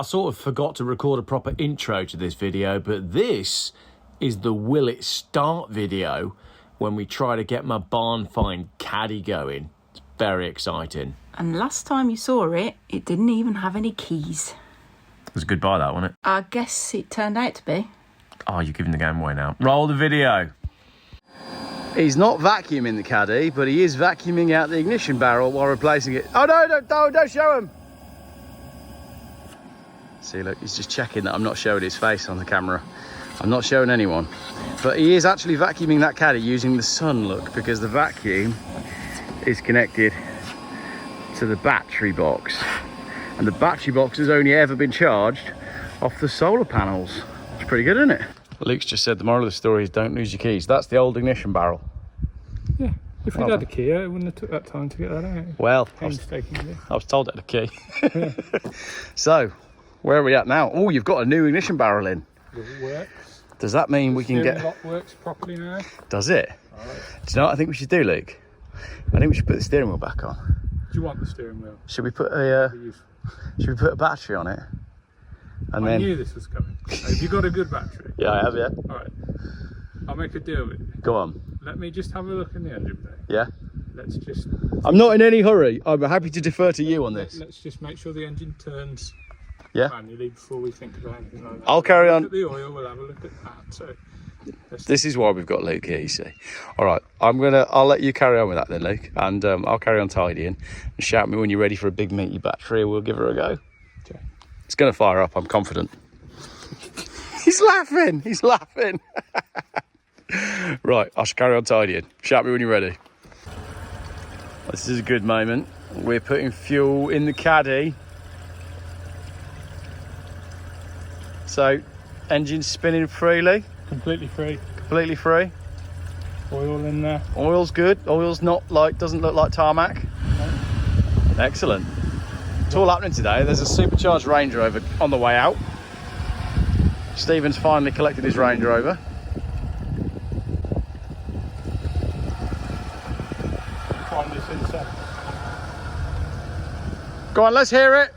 I sort of forgot to record a proper intro to this video, but this is the Will It Start video when we try to get my barn find Caddy going. It's very exciting. And last time you saw it, it didn't even have any keys. It was a good buy, that, wasn't it? I guess it turned out to be. Oh, you're giving the game away now. Roll the video. He's not vacuuming the Caddy, but he is vacuuming out the ignition barrel while replacing it. Oh no, don't show him. See, look, he's just checking that I'm not showing his face on the camera. I'm not showing anyone. But he is actually vacuuming that Caddy using the sun, look, because the vacuum is connected to the battery box. And the battery box has only ever been charged off the solar panels. It's pretty good, isn't it? Luke's just said the moral of the story is don't lose your keys. That's the old ignition barrel. Yeah, if we'd had a key, it wouldn't have took that time to get that out. Well, I was told it had a key. So, where are we at now? Oh, you've got a new ignition barrel in. Does it work? Does that mean we can get... The lock works properly now. Does it? All right. Do you know what I think we should do, Luke? I think we should put the steering wheel back on. Do you want the steering wheel? Should we put a battery on it? And I knew this was coming. Have you got a good battery? Yeah, I have, yeah. All right. I'll make a deal with you. Go on. Let me just have a look in the engine bay. Yeah? Let's just... I'm not in any hurry. I'm happy to defer to you on this. Let's just make sure the engine turns manually before we think about anything like that. I'll carry on. Look at the oil, we'll have a look at that. So this is why we've got Luke here, you see. All right, I'll let you carry on with that then, Luke, and I'll carry on tidying. And shout me when you're ready for a big meaty battery, and we'll give her a go. Okay. It's going to fire up, I'm confident. He's laughing. He's laughing. Right, I shall carry on tidying. Shout me when you're ready. This is a good moment. We're putting fuel in the Caddy. So, engine spinning freely. completely free. Completely free. Oil in there. Oil's good. Oil's not like, doesn't look like tarmac. No. Excellent. It's all happening today. There's a supercharged Range Rover on the way out. Stephen's finally collected his Range Rover. Find this inside. Go on, let's hear it.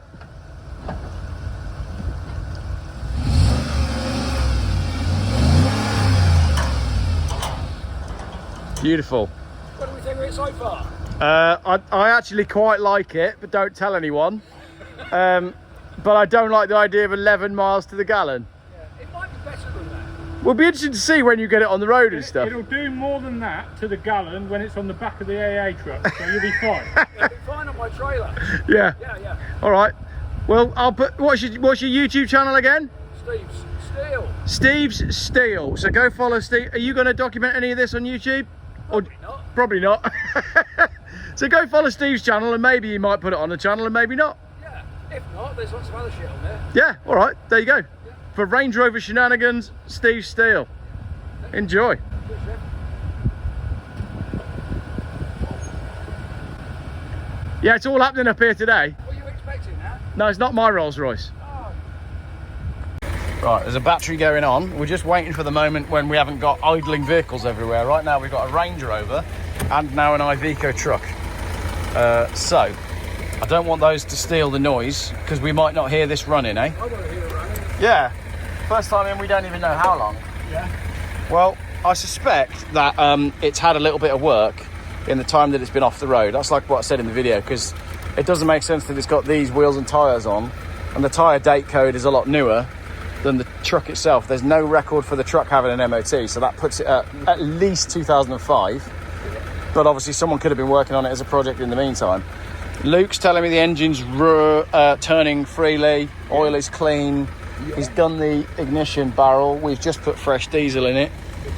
Beautiful. What do we think of it so far? I actually quite like it, but don't tell anyone. But I don't like the idea of 11 miles to the gallon. Yeah, it might be better than that. We'll be interested to see when you get it on the road and stuff. It'll do more than that to the gallon when it's on the back of the AA truck, so you'll be fine. It'll be fine on my trailer. Yeah. Yeah. All right. Well, I'll put. What's your YouTube channel again? Steve's Steel. Steve's Steel. So go follow Steve. Are you going to document any of this on YouTube? Probably not. Probably not. So go follow Steve's channel, and maybe he might put it on the channel, and maybe not. Yeah. If not, there's lots of other shit on there. Yeah. All right. There you go. Yeah. For Range Rover shenanigans, Steve Steel. Enjoy. Good, Geoff. Yeah, it's all happening up here today. What are you expecting now? No, it's not my Rolls Royce. Oh. Right, there's a battery going on. We're just waiting for the moment when we haven't got idling vehicles everywhere. Right now we've got a Range Rover and now an Iveco truck. So, I don't want those to steal the noise because we might not hear this running, eh? I want to hear it running. Yeah. First time in, we don't even know how long. Yeah. Well, I suspect that it's had a little bit of work in the time that it's been off the road. That's like what I said in the video, because it doesn't make sense that it's got these wheels and tyres on, and the tyre date code is a lot newer than the truck itself. There's no record for the truck having an MOT, so that puts it at least 2005. But obviously someone could have been working on it as a project in the meantime. Luke's telling me the engine's turning freely, oil is clean. He's done the ignition barrel. We've just put fresh diesel in it.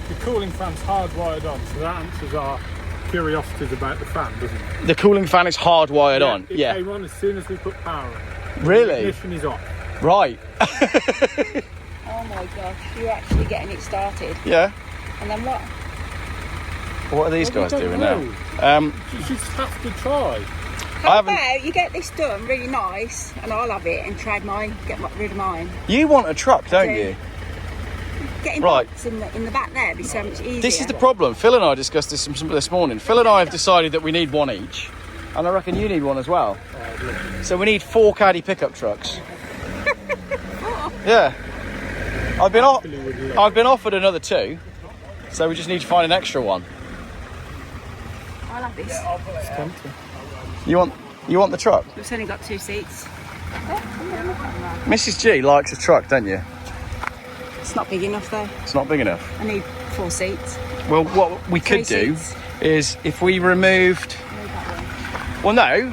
The cooling fan's hardwired on, so that answers our curiosities about the fan, doesn't it? The cooling fan is hardwired on. It Yeah. came on as soon as we put power on. Really? The ignition is off. Right. Oh my gosh, you're actually getting it started. Yeah. And then what? What are these Well, we guys don't doing know. now? You just have to try. How about you get this done really nice and I'll have it and trade mine, rid of mine. You want a truck, don't do. you? Getting Right. box in the back there would be so much easier. This is the problem. Phil and I discussed this morning. Phil and I have decided that we need one each, and I reckon you need one as well. So we need 4 Caddy pickup trucks. Yeah. I've been Actually would love I've been offered another 2, so we just need to find an extra one. I love this. it's tempting. You want the truck? It's only got 2 seats. Mrs. G likes a truck, don't you? It's not big enough though. It's not big enough. I need 4 seats. Well, what we could 3 do seats. is if we removed. Well, no.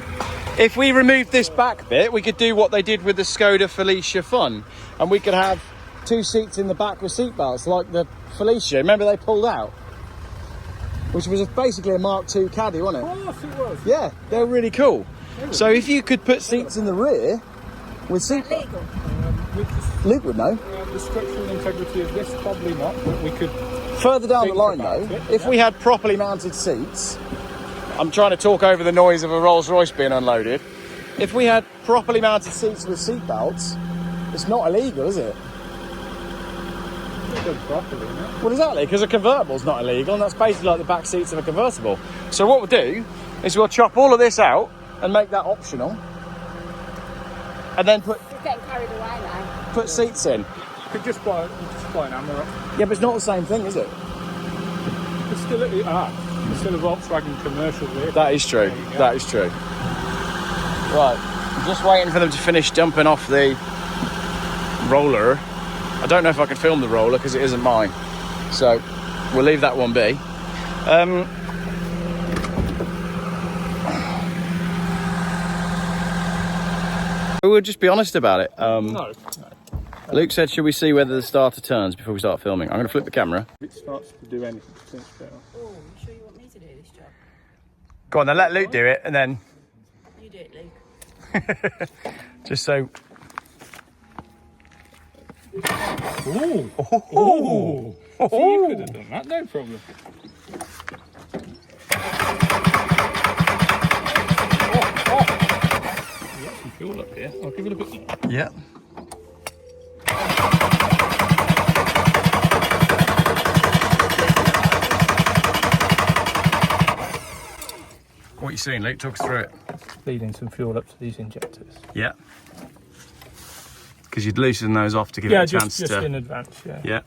If we removed this back bit, we could do what they did with the Skoda Felicia Fun, and we could have 2 seats in the back with seat belts, like the Felicia. Remember they pulled out, which was basically a Mark II Caddy, wasn't it? Of course it was. Yeah, they're really cool. So if you could put seats in the rear with seat belts, With Luke would know. the structural integrity of this, probably not, but we could. Further down the Think line about though, it, if we had properly mounted seats, I'm trying to talk over the noise of a Rolls Royce being unloaded. If we had properly mounted seats with seat belts, it's not illegal, is it? Done properly, isn't it? Well, exactly, because a convertible's not illegal, and that's basically like the back seats of a convertible. So what we'll do is we'll chop all of this out and make that optional, and then It's getting carried away now. put seats in. You could just buy an Amarok. Yeah, but it's not the same thing, is it? It's still a Volkswagen commercial vehicle. That is true. There you go. That is true. Right, I'm just waiting for them to finish dumping off the roller. I don't know if I can film the roller because it isn't mine, so we'll leave that one be. We'll just be honest about it. No. Luke said, should we see whether the starter turns before we start filming? I'm going to flip the camera. If it starts to do anything, it's better. Oh, you sure you want me to do this job? Go on then, let Luke do it, and then You do it, Luke. just so... Ooh. Oh. See, you could have done that, no problem. You got some fuel up here. I'll give it a bit. Yeah. What are you seeing, Luke? Talk us through it. Leading some fuel up to these injectors. Yeah. Because you'd loosen those off to give it a chance just to... in advance, yeah. Yeah.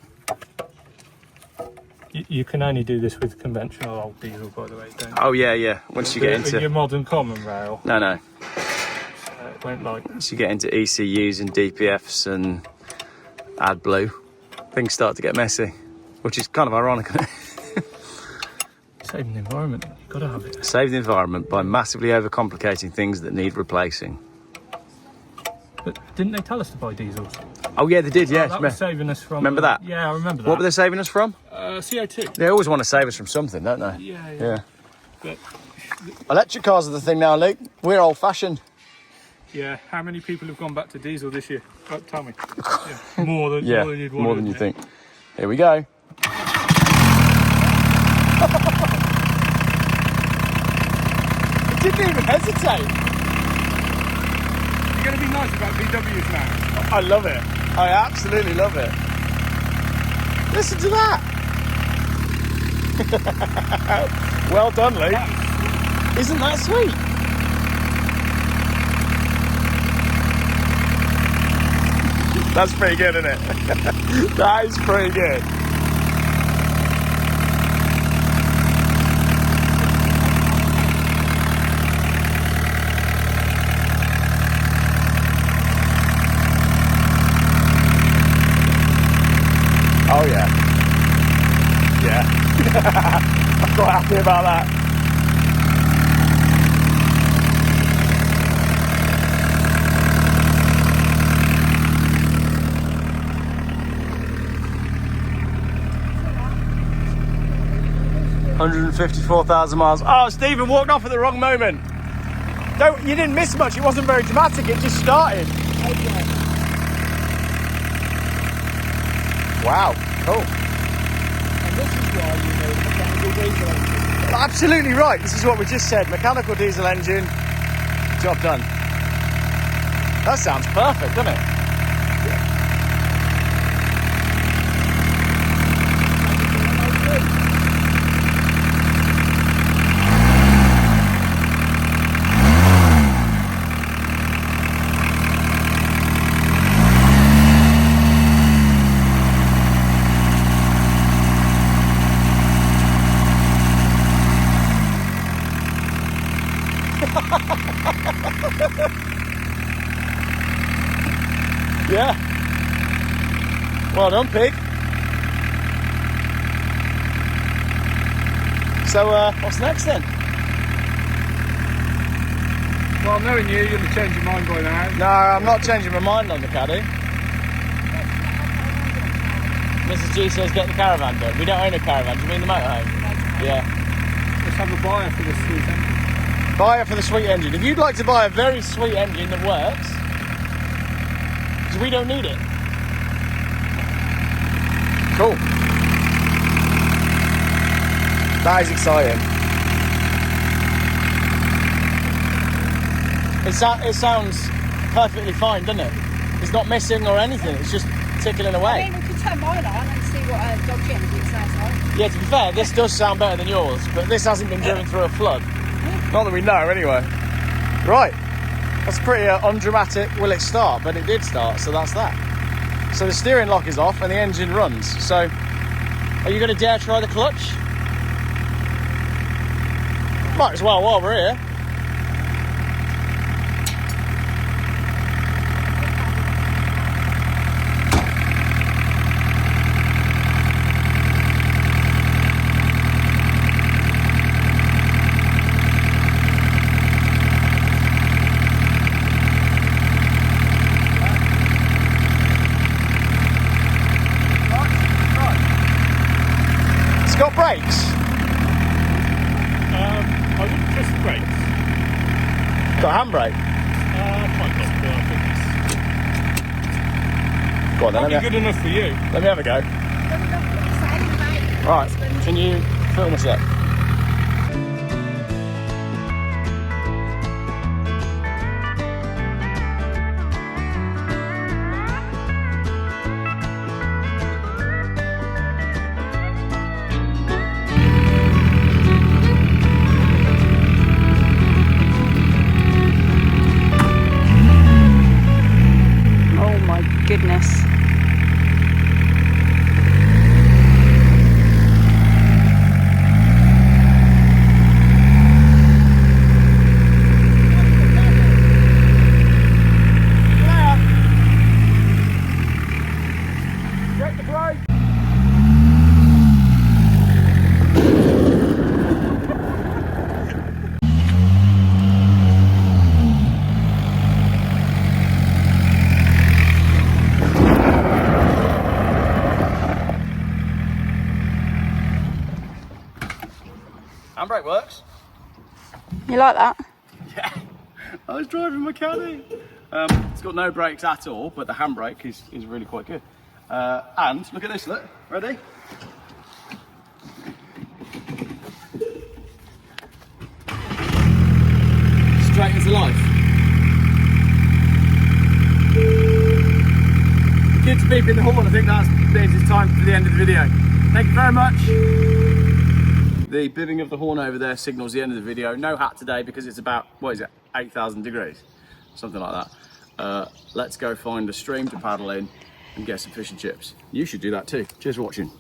You can only do this with conventional old diesel, by the way, don't you? Oh, yeah, yeah. Once you get into... Your modern common rail, No. it won't like... Once you get into ECUs and DPFs and AdBlue, things start to get messy, which is kind of ironic, isn't it? Saving the environment, you've got to have it. Save the environment by massively overcomplicating things that need replacing. But didn't they tell us to buy diesels? Oh, yeah, they did, yes. That was saving us from... Remember that? Yeah, I remember that. What were they saving us from? CO2. They always want to save us from something, don't they? Yeah. But, Electric cars are the thing now, Luke. We're old-fashioned. yeah, how many people have gone back to diesel this year? Oh, tell me. Yeah. More than Yeah, you'd want more to than you admit. think. Here we go. It didn't even hesitate. You're going to be nice about VWs now. I love it. I absolutely love it. Listen to that. Well done, Luke. Isn't that sweet? That's pretty good, isn't it? That is pretty good. Oh yeah. Yeah. I'm quite happy about that. $154,000 miles. Oh, Stephen walked off at the wrong moment. You didn't miss much. It wasn't very dramatic. It just started. Wow. Cool. And this is why you need a mechanical diesel engine. Absolutely right. This is what we just said. Mechanical diesel engine. Job done. That sounds perfect, doesn't it? Yeah. Well done, pig. So, what's next then? Well, knowing you, you're going to change your mind by now. No, I'm not changing my mind on the Caddy. Mrs. G says get the caravan done. We don't own a caravan, do you mean the motorhome? Yeah. Let's have a buyer for this sweet engine. Buyer for the sweet engine. If you'd like to buy a very sweet engine that works, because we don't need it. Cool. That is exciting. It sounds perfectly fine, doesn't it? It's not missing or anything, it's just tickling I away. mean, we could turn mine on and see what a dodgy engine sounds like. Yeah, to be fair, this does sound better than yours, but this hasn't been driven through a flood. Not that we know, anyway. Right, that's pretty undramatic. Will it start? But it did start, so that's that. So the steering lock is off and the engine runs. So, are you going to dare try the clutch? Might as well while we're here. It's got brakes. I wouldn't press the brakes. Got a handbrake. Quite possible, I think. Go on then, Probably good enough for you. let me have a go. Right, can you film us up? Oh my goodness. Check the brake. Handbrake works. You like that? Yeah, I was driving my Caddy. It's got no brakes at all, but the handbrake is really quite good. And look at this, look, ready? Straight into life. The kid's beeping the horn, I think that means it's time for the end of the video. Thank you very much. The bibbing of the horn over there signals the end of the video. No hat today because it's about, what is it, 8,000 degrees? Something like that. Let's go find a stream to paddle in and get some fish and chips. You should do that too. Cheers for watching.